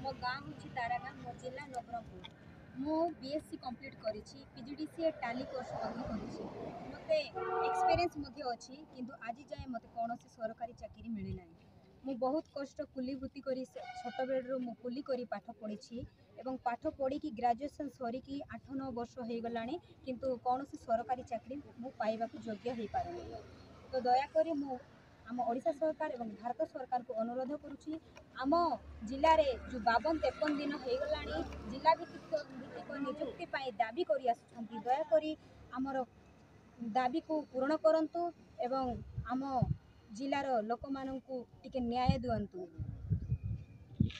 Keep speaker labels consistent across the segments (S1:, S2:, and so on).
S1: मो गाँ हूँ तारागाँ मो जिला नवरंगपुर मु बीएससी कंप्लीट करिछि पीजीडीसीए टाली कोर्स मते एक्सपीरियंस अच्छी किंतु आज जाए मते कौनसी सरकारी चाकरी मिली ना मु बहुत कष्ट कुली वृत्ति करी छोट बेलू मु कुली करी पाठ पढ़ी एवं पाठ पढ़ी ग्रेजुएशन सरिकी 8-9 वर्ष हो गला किंतु कौन सरकारी चाकरी मु पाइबा योग्य हो पारे तो दयाकोरी मु आम ओडिशा सरकार एवं भारत सरकार को अनुरोध करुच्ची आम जिले में जो 52-53 दिन हो गला जिला भित्तिक नियुक्ति दाबी कर दयाकोरी आमर दाबी को पूरण करंतु एवं आम जिलार लोक मानू टिके न्याय दिंतु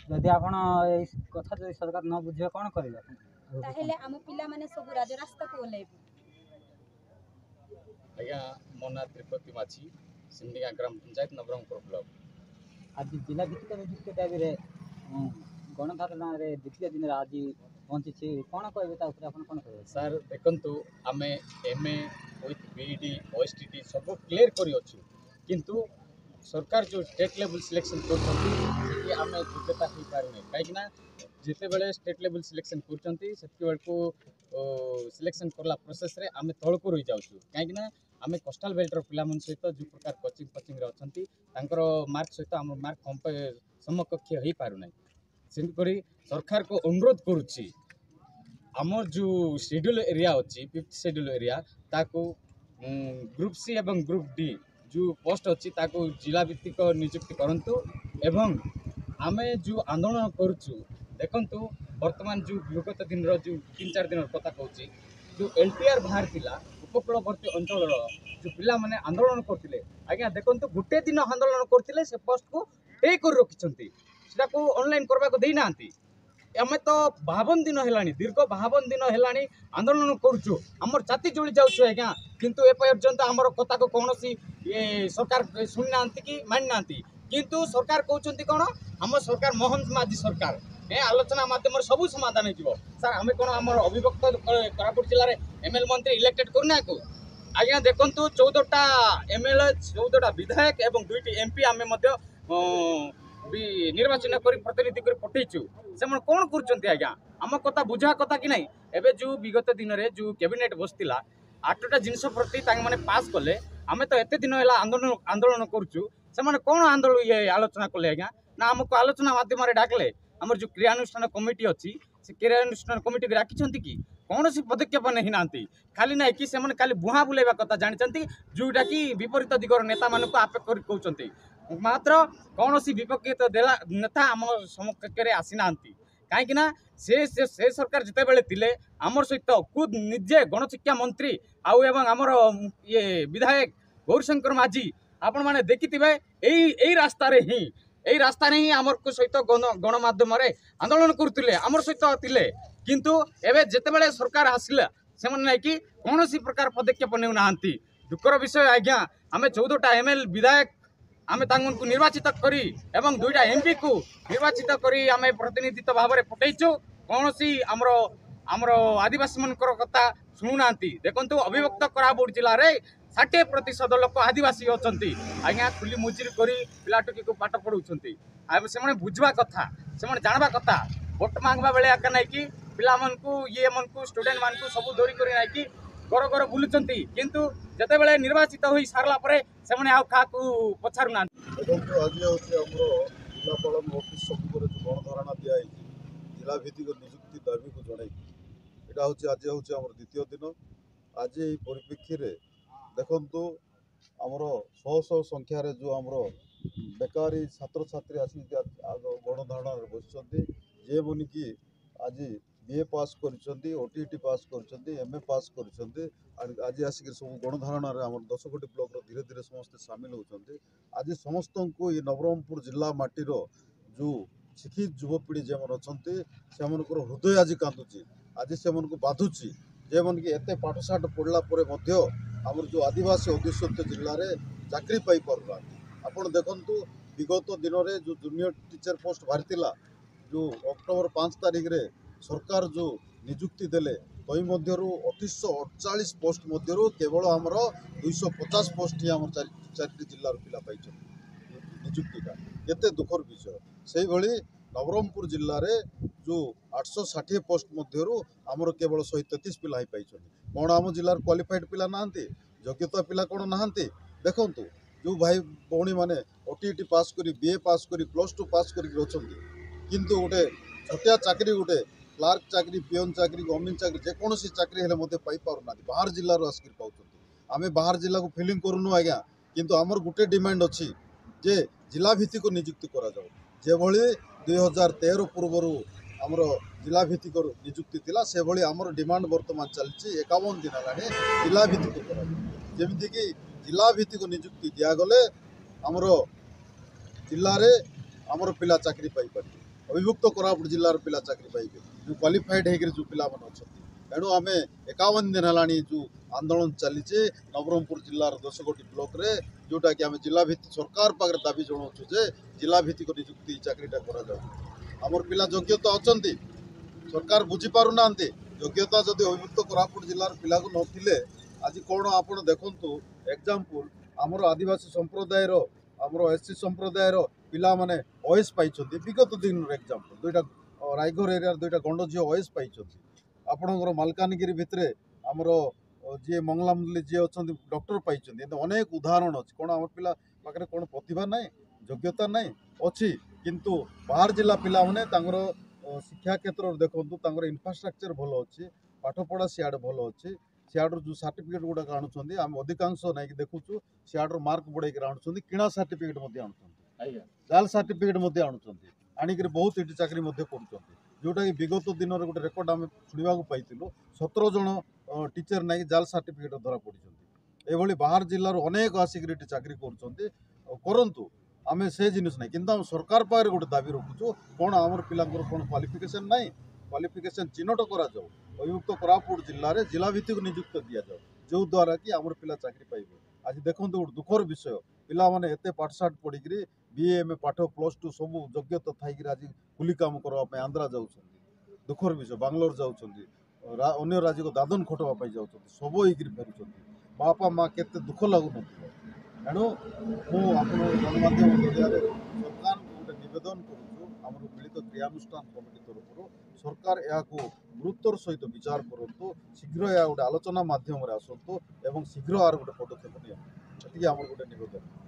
S2: जदि आपण ए कथा जदि सरकार न बुझे कोन करिवे
S1: ताहेले आम पिला माने सब राजरास्ता को ओलेबु।
S3: आज्ञा मो ना त्रिपति माछी सिंडिगा ग्राम पंचायत नवरंगपुर ब्लॉक
S2: आज जिला भित्तिक नियुक्ति दाबी रे गणधारणा रे द्वितीय दिन आज पहुंची कोन कहबे ता ऊपर आपण कोन कहबे
S3: सर देखंतु आमे एमए विथ बीईडी ओएसटीटी सब क्लियर करी अछि किंतु सरकार जो स्टेट लेवल सिलेक्शन करछंती आमे योग्यता ही पारुने काहेकि ना जिते बेले स्टेट लेवल सिलेक्शन करछंती सेति बेल को सिलेक्शन करला प्रोसेस रे आमे तळ को रहि जाउछु काहेकि ना आमे कोस्टल बेल्ट रो पिला मन सहित जो प्रकार कोचिंग रे अछंती तांकर मार्क सहित आम मार्क समकक्ष ही पारुने सेति करी सरकार को अनुरोध करूची आमर जो शेड्यूल एरिया अच्छी 5th शेड्यूल एरिया ताको ग्रुप सी एवं ग्रुप डी जो पोस्ट अच्छी ताको जिला भित्तिक नियुक्ति करंतु एवं आमे जो आंदोलन करूचु देखंतु वर्तमान जो विगत दिन रो जो 3-4 दिन कथा कहूची जो एलटीआर बाहर थिला उपकूलवर्ती अंचल जो पिला माने आंदोलन करथिले आज्ञा देखंतु गुटे दिन आंदोलन करथिले से पोस्ट को टे कर रखिसंती सेटा को ऑनलाइन करबा को देई नांती आमे तो 52 दिन है दीर्घ 52 दिन है आंदोलन करुचु आमर छाती जोड़ी जाऊँ आज्ञा किंतु ए पर्यंत आमर कथा को कौन ये सरकार शुणी ना कि मानि ना किंतु सरकार कहते कौन आम सरकार मोहन माझी सरकार ए आलोचना माध्यम सबू समाधान हो सर आम कौन आम अभिभक्त कोरापुट जिले में एमएलए मंत्री इलेक्टेड करना को आज्ञा देखु 14टा एमएलए 14टा विधायक एवं 2टी एमपी आम निर्वाचन कर प्रतिनिधि कर पठेचु से कौन कर आज्ञा आम कथा बुझा कथा कि नहीं एबे जो विगत दिन में जो कैबिनेट बसला 8टा जिनस प्रति मैंने पास कले आम तो एत दिन है आंदोलन करुचु से कौन आंदोलन ये आलोचना कले आज्ञा ना आमको आलोचना माध्यम डाकले आमर जो क्रियानुष्ठान कमिटी अच्छी से क्रियानुष्ठान कमिटी राखी कि कौन पदक्षेप नहीं ना खाली ना कि खाली बुहा बुलेवा कथा जानते जोटा कि विपरीत दिगर नेता मान आपे कहते मात्र कौन विपक्षित देला नेता आम समकक्ष आसी ना कहीं से सरकार जिते बेले थिले आमर सहित खुद निजे गणशिक्षा मंत्री आउ एवं आमर ये विधायक गौरीशंकर माझी आपण मैंने देखी यही रास्ता ही आमर सहित गणमाध्यम आंदोलन करुले आमर सहित थिले किंतु एवं जिते सरकार आसला से ना कि कौन प्रकार पदक्षेप नेउ ना दुखर विषय आज्ञा आम 14टा एमएलए विधायक आमे तांगन निर्वाचित करी एवं 2टा एमपी को निर्वाचित करी आमे प्रतिनिधित्व भाव में पठेचु कौन आमर आमर आदिवासी मनकर कथा शुणुना देखु अभिभक्त कोरापुट जिले में 60% लोक आदिवासी अच्छी आज्ञा खुली मुजुरी करी पिलाटुकी को पाठ पढ़ाऊँच से बुझवा कथा से जानवा कथा भोट मांगवा बेले आका ना कि पिला ये मन स्टूडेंट मान सब धरी कर ना कि घर घर बुलूं किंतु जिते बड़े निर्वाचित हो सारा से क्या पचारू ना
S4: आज जिलापाल अफिस् सब गणधारणा दिखाई जिला भित्तिक नियुक्ति दाबी को जन यहाँ हूँ आज हूँ द्वितीय दिन आज परिप्रेक्षी में देखु आमर शह संख्यार जो आमर बेकारी छात्र छात्री आसिक गणधारणा बस जे मन कि आज बीए पास कर ओटीटी पास कर एमए पास कर आज आसिक सब गणधारणा आम 10 कोटी ब्लॉक धीरे धीरे समस्त सामिल होती आज समस्त को ये नवरंगपुर जिला माटीर जो शिक्षित युवपीढ़ी जेमन अच्छा से हृदय आज कांदुची आज से बाधुची जे मन कि एत पाठशाठ पढ़ला आमर जो आदिवासी अधुषित जिले में चाकरी पाई पारना आपड़ देखु विगत दिन में जो जूनियर टीचर पोस्ट बाहरी जो अक्टोबर 5 तारिख रे सरकार जो नियुक्ति देले तई मध्यरु 2848 पोस्ट मध्यरु केवल आमर 250 पोस्ट ही आम 4टी जिलार पिला पाई नियुक्तिटा केते दुखर विषय से भली नवरंगपुर जिले में जो 860 पोस्ट मध्य आमर केवल 133 पिला ही पाई कौन आम जिलार क्वालिफाइड पिला ना योग्यता पिला कौन ना देखु जो भाई भौणी मैंने ओटीटी पास करी बीए पास करी +2 पास करके किंतु गोटे छोटिया चाकरी गोटे क्लार्क चाकरी पिओन चाकरी गवर्नमेंट चाकरी जेकोसी चाकरी हेले मते पाई पारुना बाहर जिल्लार आसिक पाउछन्ति आमे बाहर जिला को फिलिंग करूनु आज्ञा किंतु आमर गुटे डिमांड अच्छी जे जिला भित्तिक नियुक्ति करा जाऊ जे भली 2013 पूर्व आमर जिला भित्तिक नियुक्ति थिला से भली आमर डिमांड वर्तमान चलछि 51 दिन हेलानी जिला भित्तिक करा जेमिति कि जिला भित्तिक नियुक्ति दिया गले आमर जिल्ला रे आमर पिला चाकरी पाई पारि अभिभुक्त कोरापुट जिल्लार पिला चाकरी पाइबे जो क्वालिफाइड है जो पिला मन अछथि तेणु आमे 51 दिन हेलानी जो आंदोलन चलीचे नवरंगपुर जिल्लार 10 गोटी ब्लॉक रे जोटा कि आमे जिला भित्ति सरकार पाकर दाबी जणाउछु जे जिला भित्तिक नियुक्ति चाकरीटा करा जाऊ आमर पिला योग्यता अछंती सरकार बुझी पारु नांती योग्यता जदि अभिभुक्त कोरापुट जिल्लार पिला को नथिले आज कोन आपण देखंतु एग्जांपल आमर आदिवासी संप्रदाय रो आमर एससी संप्रदाय रो पिला माने ओएस पाइछन्ती विगत दिन एग्जांपल दुईटा रायगढ़ एरिया दुईटा गंड झील ओएस पाइछन्ती आपणकर मालकानगिरी भितरे आमर जी मंगला मुरली जी अच्छा डॉक्टर पाइछन्ती अनेक उदाहरण अच्छी कौन आम पिला पाखे कौन प्रतिभा ना योग्यता ना अच्छी किंतु बाहर जिला पिला माने तांकर शिक्षा क्षेत्र देखु इनफ्रास्ट्रक्चर भल अच्छी पाठपढ़ा सियाड़े भल अच्छी सियाड़ जो सर्टिफिकेट गुड़ाक आणुंट आम अधिकांश ना देखुचु सियाड़ मार्क बढ़ाई आणुंट किणा सर्टिफिकेट आणुंट जाल सर्टिफिकेट आणुंट आणिक बहुत ये चाकरी कर जोटा कि विगत दिन गोटे रेकर्ड आम शुणा पाई 17 जन टीचर ना जाल सर्टिफिकेट धरा पड़ी ये बाहर जिलार अनेक आसिक चाकरी करतु आम से जिनिस ना कि सरकार पाखे गोटे दाबी रखुचु कौन आमर पिला कौन क्वालिफिकेशन ना क्वालिफिकेशन चिन्हट करा अभिभुक्त कोरापुट जिले में जिला भित्तिक नियुक्ति दि जाऊ जो द्वारा कि आमर पिला चाकरी पाइबे आज देखो गोटे दुखर विषय पिला माने एते पाठशाठ पढ़ी बीए एम पाठ +2 सब योग्यता थी आज कुली काम करने आंध्रा जाऊँ दुखर विषय बांग्लोर जाऊँ अन्य राज्य को दादन खटवाई जाऊँ सब हो फेरुंट बापा माँ केते दुख लगुन तेणु गणमाध्यम जरिया सरकार गोटे नवेदन करूँ मिलित क्रियानुष्ठान कमिटी तरफ सरकार यहाँ गुरुत्वर सहित विचार करूँ शीघ्र यह गोटे आलोचना मध्यम आसतु एवं शीघ्र आर गोटे पदक्षेप नि गोटे नवेदन।